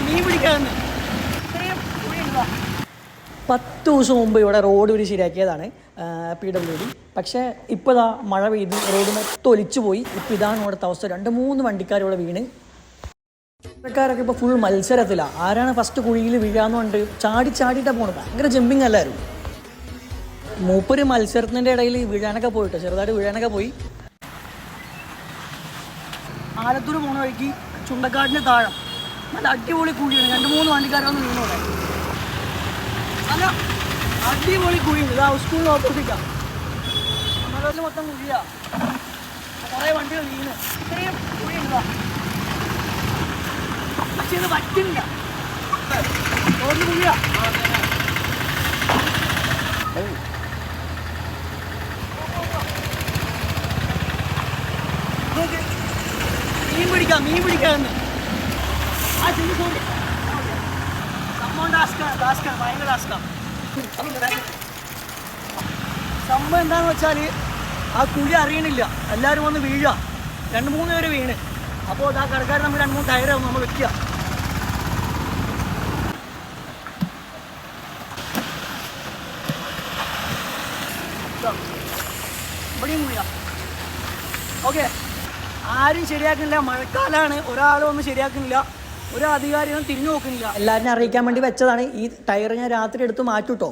മീൻ പിടിക്കാന്ന് 10 ദിവസം മുമ്പ് ഇവിടെ റോഡ് ഒരു ശരിയാക്കിയതാണ് PWD. പക്ഷേ ഇപ്പോൾ ഇതാ മഴ പെയ്ത് റോഡ് മൊത്തം ഒലിച്ചു പോയി. ഇപ്പോൾ ഇതാണ് ഇവിടുത്തെ അവസ്ഥ. 2-3 വണ്ടിക്കാർ ഇവിടെ വീണ്. ക്കാരൊക്കെ ഇപ്പോൾ ഫുൾ മത്സരത്തിലാണ്. ആരാണ് ഫസ്റ്റ് കുഴിയിൽ വീഴാന്ന് പറഞ്ഞിട്ട് ചാടിയിട്ടാണ് പോകുന്നത്. ഭയങ്കര ജമ്പിങ് അല്ലായിരുന്നു. മൂപ്പര് മത്സരത്തിൻ്റെ ഇടയിൽ വീഴാനൊക്കെ പോയിട്ട് ചെറുതായിട്ട് വീഴാനൊക്കെ പോയി. ആലത്തൂർ പോണ വഴിക്ക് ചുണ്ടക്കാടിൻ്റെ താഴം നല്ല അടിപൊളി കുഴിയാണ്. 2-3 വണ്ടിക്കാരൊന്നും വീണോടെ. നല്ല അടിപൊളി കുഴിയുണ്ട്. ഇതാ സ്കൂളിൽ ഓപ്പോസിറ്റാണ്. നമ്മുടെ മൊത്തം കുഴിയാ. കുറേ വണ്ടികൾ വീണ്. ഇത്രയും കുഴിയുണ്ടോ? പക്ഷെ ഇത് പറ്റില്ല. റോഡിൽ കുഴിയാ. മീൻ പിടിക്കാന്ന് ആ ചെന്ന് സോറി സംഭവം ടാസ്ക്കാണ് ഭയങ്കര ടാസ്ക്കാണ്. സംഭവം എന്താണെന്ന് വെച്ചാൽ ആ കുഴി അറിയണില്ല. എല്ലാവരും വന്ന് വീഴുക. 2-3 പേര് വീണ്. അപ്പോൾ ആ കടക്കാരൻ നമ്മൾ 2-3 ടയറാവും നമ്മൾ വെക്കുക. ഇവിടെയും കുഴിയാ. ഓക്കെ, ആരും ശരിയാക്കുന്നില്ല. മഴക്കാലമാണ്. ഒരാളും ഒന്നും ശരിയാക്കുന്നില്ല. ഒരു അധികാരികളും തിരിഞ്ഞു നോക്കുന്നില്ല. എല്ലാവരും അറിയിക്കാൻ വേണ്ടി വെച്ചതാണ്. ഈ ടയർ ഞാൻ രാത്രി എടുത്ത് മാറ്റൂട്ടോ.